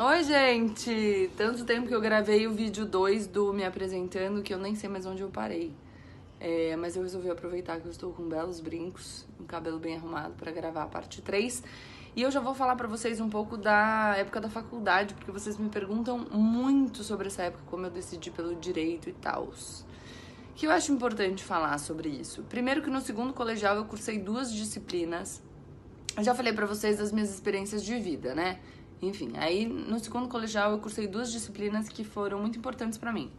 Oi, gente! Tanto tempo que eu gravei o vídeo 2 do Me Apresentando que eu nem sei mais onde eu parei. Mas eu resolvi aproveitar que eu estou com belos brincos, um cabelo bem arrumado para gravar a parte 3. E eu já vou falar pra vocês um pouco da época da faculdade, porque vocês me perguntam muito sobre essa época, como eu decidi pelo direito e tal. Que eu acho importante falar sobre isso. Primeiro que no segundo colegial eu cursei 2 disciplinas. Eu já falei pra vocês das minhas experiências de vida, né? Enfim, aí no segundo colegial eu cursei 2 disciplinas que foram muito importantes pra mim.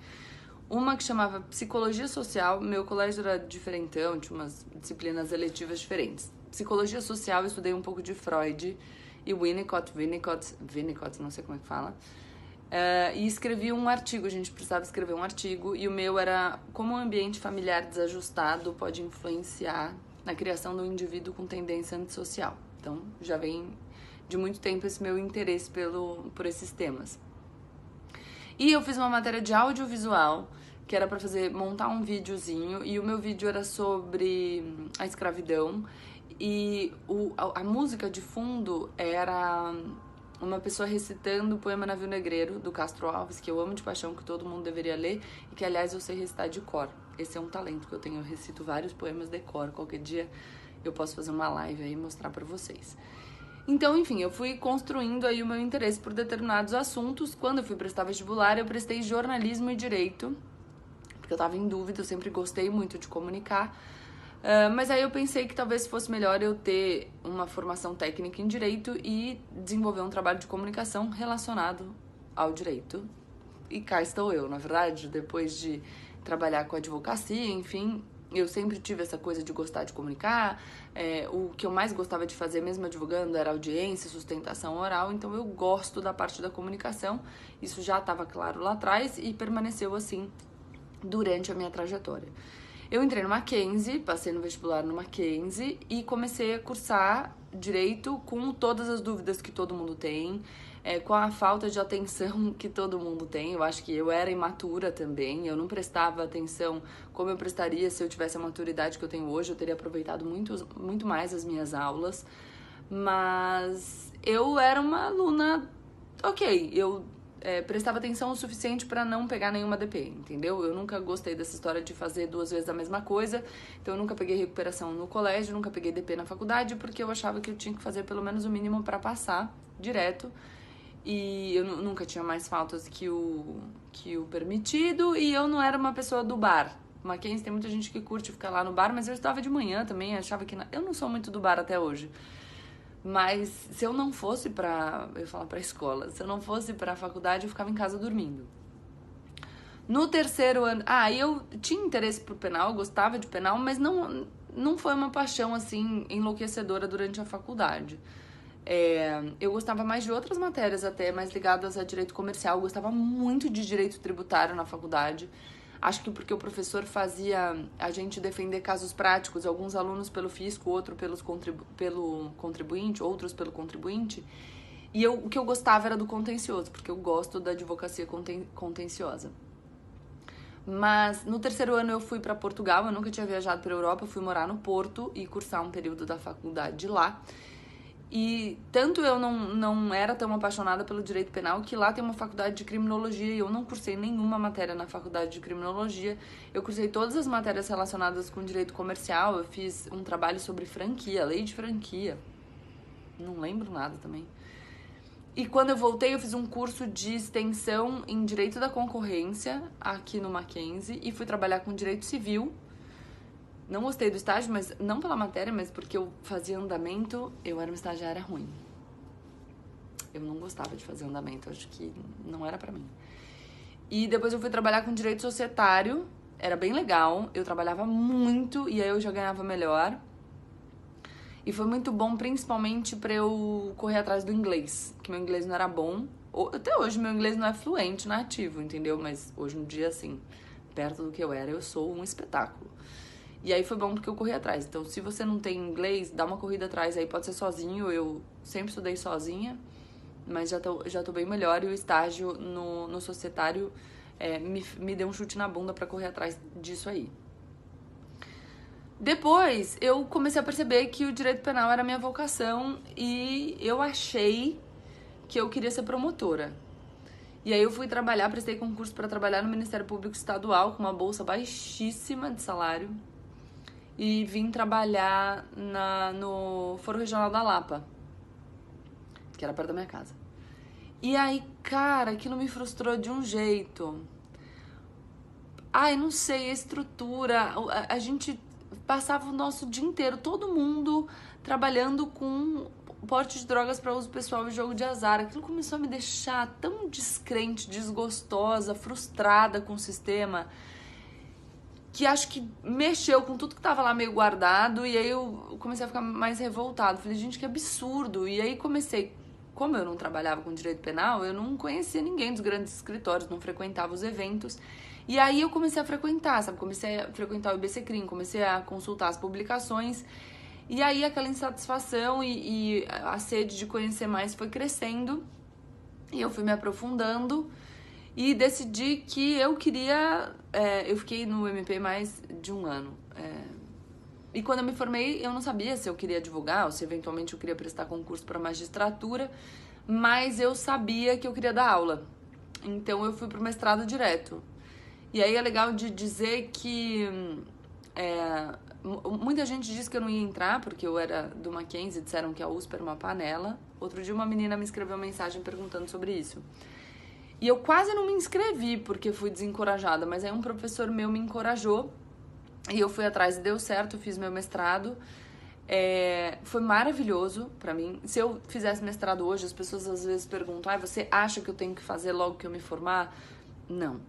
Uma que chamava Psicologia Social, meu colégio era diferentão, tinha umas disciplinas eletivas diferentes. Psicologia Social, eu estudei um pouco de Freud e Winnicott, não sei como é que fala. E escrevi um artigo, a gente precisava escrever um artigo, e o meu era como o ambiente familiar desajustado pode influenciar na criação do indivíduo com tendência antissocial. Então, já vem de muito tempo esse meu interesse por esses temas. E eu fiz uma matéria de audiovisual, que era pra montar um videozinho, e o meu vídeo era sobre a escravidão, e a música de fundo era uma pessoa recitando o poema Navio Negreiro, do Castro Alves, que eu amo de paixão, que todo mundo deveria ler, e que, aliás, eu sei recitar de cor. Esse é um talento que eu tenho, eu recito vários poemas de cor. Qualquer dia eu posso fazer uma live aí e mostrar pra vocês. Então, enfim, eu fui construindo aí o meu interesse por determinados assuntos. Quando eu fui prestar vestibular, eu prestei jornalismo e direito, porque eu tava em dúvida, eu sempre gostei muito de comunicar. Mas aí eu pensei que talvez fosse melhor eu ter uma formação técnica em direito e desenvolver um trabalho de comunicação relacionado ao direito. E cá estou eu, na verdade, depois de trabalhar com advocacia, enfim, eu sempre tive essa coisa de gostar de comunicar. O que eu mais gostava de fazer, mesmo advogando, era audiência, sustentação oral. Então eu gosto da parte da comunicação. Isso já estava claro lá atrás e permaneceu assim durante a minha trajetória. Eu entrei no Mackenzie, passei no vestibular no Mackenzie e comecei a cursar direito com todas as dúvidas que todo mundo tem, com a falta de atenção que todo mundo tem. Eu acho que eu era imatura também, eu não prestava atenção como eu prestaria se eu tivesse a maturidade que eu tenho hoje. Eu teria aproveitado muito mais as minhas aulas, mas eu era uma aluna ok, eu prestava atenção o suficiente pra não pegar nenhuma DP, entendeu? Eu nunca gostei dessa história de fazer 2 vezes a mesma coisa, então eu nunca peguei recuperação no colégio, nunca peguei DP na faculdade, porque eu achava que eu tinha que fazer pelo menos o mínimo pra passar direto, e eu nunca tinha mais faltas que o permitido, e eu não era uma pessoa do bar. Mackenzie tem muita gente que curte ficar lá no bar, mas eu estudava de manhã também, achava que... Eu não sou muito do bar até hoje. Mas se eu não fosse eu ia falar pra escola, se eu não fosse pra faculdade, eu ficava em casa dormindo. No terceiro ano, eu tinha interesse por penal, eu gostava de penal, mas não foi uma paixão, assim, enlouquecedora durante a faculdade. Eu gostava mais de outras matérias até, mais ligadas a direito comercial, eu gostava muito de direito tributário na faculdade. Acho que porque o professor fazia a gente defender casos práticos, alguns alunos pelo fisco, outros pelo contribuinte, outros pelo contribuinte. E o que eu gostava era do contencioso, porque eu gosto da advocacia contenciosa. Mas no terceiro ano eu fui para Portugal, eu nunca tinha viajado para a Europa, eu fui morar no Porto e cursar um período da faculdade lá. E tanto eu não era tão apaixonada pelo direito penal, que lá tem uma faculdade de criminologia e eu não cursei nenhuma matéria na faculdade de criminologia. Eu cursei todas as matérias relacionadas com direito comercial, eu fiz um trabalho sobre franquia, lei de franquia. Não lembro nada também. E quando eu voltei, eu fiz um curso de extensão em direito da concorrência aqui no Mackenzie e fui trabalhar com direito civil. Não gostei do estágio, mas não pela matéria, mas porque eu fazia andamento, eu era uma estagiária ruim. Eu não gostava de fazer andamento, acho que não era pra mim. E depois eu fui trabalhar com direito societário, era bem legal, eu trabalhava muito e aí eu já ganhava melhor. E foi muito bom, principalmente pra eu correr atrás do inglês, que meu inglês não era bom. Até hoje meu inglês não é fluente, nativo, entendeu? Mas hoje em dia, assim, perto do que eu era, eu sou um espetáculo. E aí foi bom porque eu corri atrás. Então, se você não tem inglês, dá uma corrida atrás aí. Pode ser sozinho, eu sempre estudei sozinha, mas já tô bem melhor. E o estágio no societário me deu um chute na bunda pra correr atrás disso aí. Depois, eu comecei a perceber que o direito penal era a minha vocação e eu achei que eu queria ser promotora. E aí eu fui trabalhar, prestei concurso para trabalhar no Ministério Público Estadual com uma bolsa baixíssima de salário e vim trabalhar no Foro Regional da Lapa, que era perto da minha casa. E aí, cara, aquilo me frustrou de um jeito. Ai, não sei, a estrutura, a gente passava o nosso dia inteiro, todo mundo trabalhando com porte de drogas para uso pessoal e jogo de azar. Aquilo começou a me deixar tão descrente, desgostosa, frustrada com o sistema, que acho que mexeu com tudo que tava lá meio guardado, e aí eu comecei a ficar mais revoltada. Falei, gente, que absurdo. E aí comecei, como eu não trabalhava com direito penal, eu não conhecia ninguém dos grandes escritórios, não frequentava os eventos. E aí eu comecei a frequentar, sabe? Comecei a frequentar o IBCCRIM, comecei a consultar as publicações. E aí aquela insatisfação e a sede de conhecer mais foi crescendo. E eu fui me aprofundando e decidi que eu queria... eu fiquei no MP mais de um ano. E quando eu me formei, eu não sabia se eu queria advogar ou se eventualmente eu queria prestar concurso para magistratura, mas eu sabia que eu queria dar aula. Então eu fui pro mestrado direto. E aí é legal de dizer que muita gente disse que eu não ia entrar porque eu era do Mackenzie, disseram que a USP era uma panela. Outro dia uma menina me escreveu uma mensagem perguntando sobre isso. E eu quase não me inscrevi porque fui desencorajada, mas aí um professor meu me encorajou e eu fui atrás e deu certo, eu fiz meu mestrado. Foi maravilhoso pra mim. Se eu fizesse mestrado hoje, as pessoas às vezes perguntam, você acha que eu tenho que fazer logo que eu me formar? Não.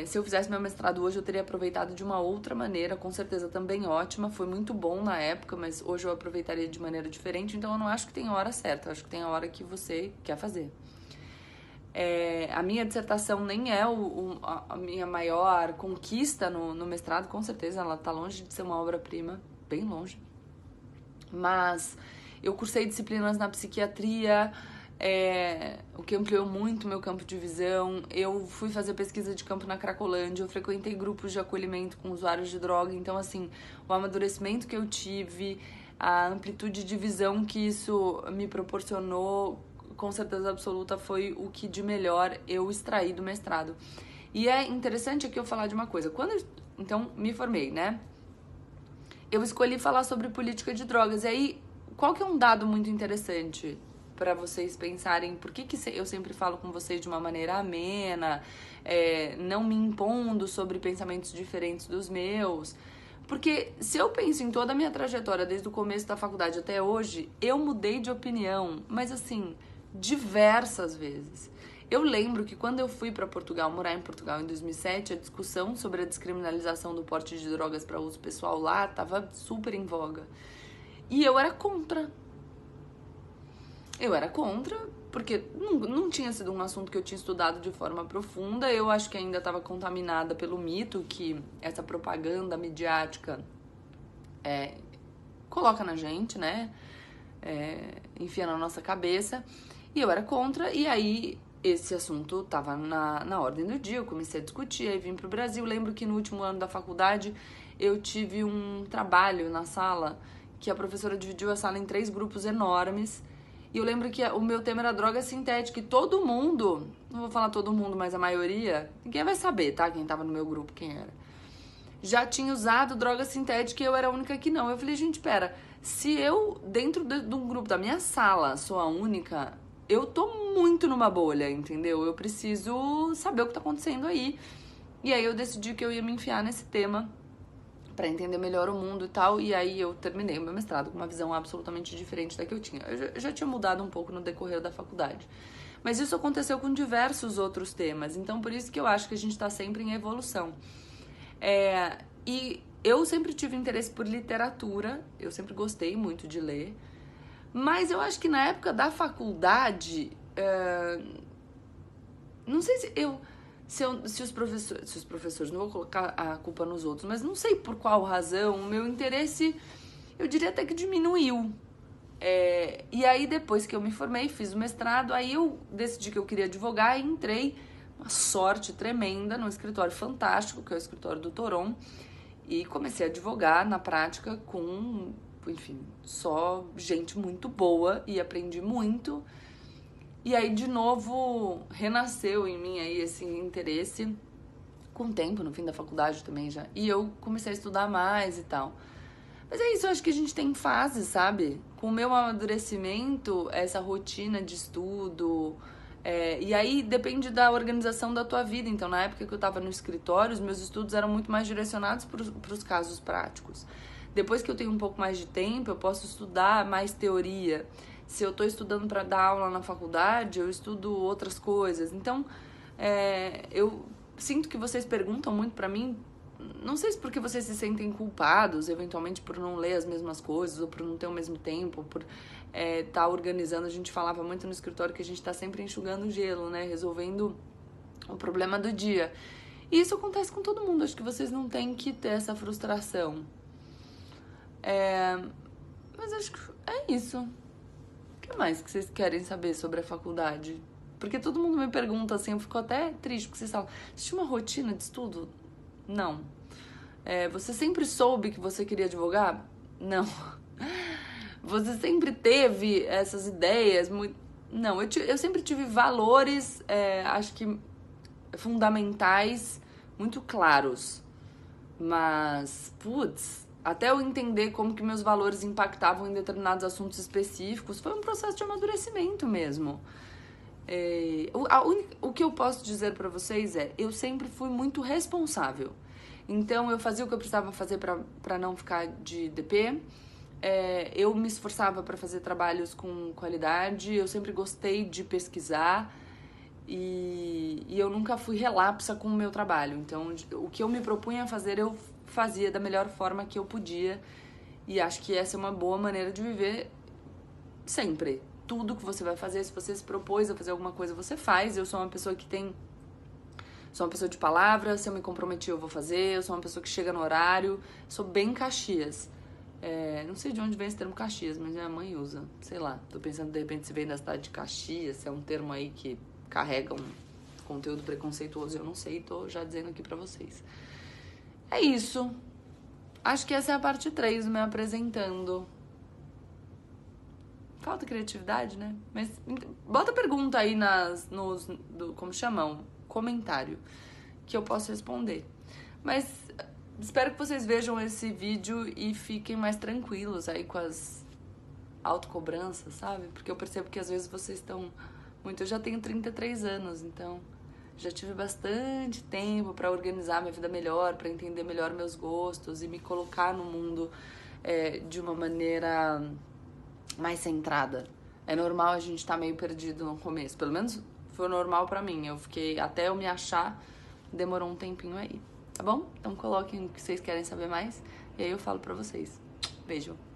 Se eu fizesse meu mestrado hoje, eu teria aproveitado de uma outra maneira, com certeza também ótima, foi muito bom na época, mas hoje eu aproveitaria de maneira diferente, então eu não acho que tem a hora certa, eu acho que tem a hora que você quer fazer. A minha dissertação nem é a minha maior conquista no mestrado, com certeza, ela tá longe de ser uma obra-prima, bem longe, mas eu cursei disciplinas na psiquiatria, o que ampliou muito meu campo de visão. Eu fui fazer pesquisa de campo na Cracolândia, eu frequentei grupos de acolhimento com usuários de droga, então assim, o amadurecimento que eu tive, a amplitude de visão que isso me proporcionou, com certeza absoluta foi o que de melhor eu extraí do mestrado. E é interessante aqui eu falar de uma coisa, então me formei, né? Eu escolhi falar sobre política de drogas, e aí, qual que é um dado muito interessante para vocês pensarem, por que eu sempre falo com vocês de uma maneira amena, não me impondo sobre pensamentos diferentes dos meus? Porque se eu penso em toda a minha trajetória, desde o começo da faculdade até hoje, eu mudei de opinião, mas assim, diversas vezes. Eu lembro que quando eu fui para Portugal, morar em Portugal em 2007, a discussão sobre a descriminalização do porte de drogas para uso pessoal lá estava super em voga. E eu era contra. Eu era contra, porque não tinha sido um assunto que eu tinha estudado de forma profunda. Eu acho que ainda estava contaminada pelo mito que essa propaganda midiática coloca na gente, né? Enfia na nossa cabeça. E eu era contra, e aí esse assunto estava na ordem do dia, eu comecei a discutir, aí vim pro Brasil. Lembro que no último ano da faculdade eu tive um trabalho na sala, que a professora dividiu a sala em 3 grupos enormes, e eu lembro que o meu tema era droga sintética, e todo mundo, não vou falar todo mundo, mas a maioria, ninguém vai saber, tá? Quem tava no meu grupo, quem era, já tinha usado droga sintética e eu era a única que não. Eu falei, gente, pera, se eu, dentro de um grupo da minha sala, sou a única, eu tô muito numa bolha, entendeu? Eu preciso saber o que tá acontecendo aí. E aí eu decidi que eu ia me enfiar nesse tema pra entender melhor o mundo e tal, e aí eu terminei o meu mestrado com uma visão absolutamente diferente da que eu tinha. Eu já tinha mudado um pouco no decorrer da faculdade. Mas isso aconteceu com diversos outros temas, então por isso que eu acho que a gente tá sempre em evolução. E eu sempre tive interesse por literatura, eu sempre gostei muito de ler, mas eu acho que na época da faculdade, não sei se os professores, não vou colocar a culpa nos outros, mas não sei por qual razão, o meu interesse, eu diria até que diminuiu. E aí depois que eu me formei, fiz o mestrado, aí eu decidi que eu queria advogar e entrei, uma sorte tremenda, num escritório fantástico, que é o escritório do Toron, e comecei a advogar na prática com, enfim, só gente muito boa, e aprendi muito. E aí, de novo, renasceu em mim aí esse interesse com o tempo, no fim da faculdade também já. E eu comecei a estudar mais e tal. Mas é isso, eu acho que a gente tem fases, sabe? Com o meu amadurecimento, essa rotina de estudo... e aí depende da organização da tua vida. Então, na época que eu tava no escritório, os meus estudos eram muito mais direcionados para os casos práticos. Depois que eu tenho um pouco mais de tempo, eu posso estudar mais teoria. Se eu tô estudando para dar aula na faculdade, eu estudo outras coisas. Então, eu sinto que vocês perguntam muito pra mim, não sei se porque vocês se sentem culpados, eventualmente, por não ler as mesmas coisas, ou por não ter o mesmo tempo, ou por tá organizando. A gente falava muito no escritório que a gente tá sempre enxugando gelo, né? Resolvendo o problema do dia. E isso acontece com todo mundo. Acho que vocês não têm que ter essa frustração. Mas acho que é isso. O que mais que vocês querem saber sobre a faculdade? Porque todo mundo me pergunta assim, eu fico até triste, porque vocês falam, você tinha uma rotina de estudo? Não. Você sempre soube que você queria advogar? Não. Você sempre teve essas ideias? Não, eu sempre tive valores, acho que fundamentais, muito claros. Mas, putz, até eu entender como que meus valores impactavam em determinados assuntos específicos, foi um processo de amadurecimento mesmo. O que eu posso dizer pra vocês eu sempre fui muito responsável. Então, eu fazia o que eu precisava fazer pra não ficar de DP. Eu me esforçava pra fazer trabalhos com qualidade. Eu sempre gostei de pesquisar. E eu nunca fui relapsa com o meu trabalho. Então, o que eu me propunha a fazer, eu fazia da melhor forma que eu podia. E acho que essa é uma boa maneira de viver sempre. Tudo que você vai fazer, se você se propôs a fazer alguma coisa, você faz. Eu sou uma pessoa que sou uma pessoa de palavra, se eu me comprometi eu vou fazer. Eu sou uma pessoa que chega no horário. Sou bem Caxias. Não sei de onde vem esse termo Caxias, mas minha mãe usa. Sei lá, tô pensando de repente se vem da cidade de Caxias, se é um termo aí que carrega um conteúdo preconceituoso, eu não sei, tô já dizendo aqui pra vocês. É isso. Acho que essa é a parte 3 do me apresentando. Falta criatividade, né? Mas bota pergunta aí como chamam? Comentário, que eu posso responder. Mas espero que vocês vejam esse vídeo e fiquem mais tranquilos aí com as autocobranças, sabe? Porque eu percebo que às vezes vocês estão muito... Eu já tenho 33 anos, então já tive bastante tempo pra organizar minha vida melhor, pra entender melhor meus gostos e me colocar no mundo de uma maneira mais centrada. É normal a gente estar meio perdido no começo, pelo menos foi normal pra mim. Até eu me achar, demorou um tempinho aí, tá bom? Então coloquem o que vocês querem saber mais e aí eu falo pra vocês. Beijo!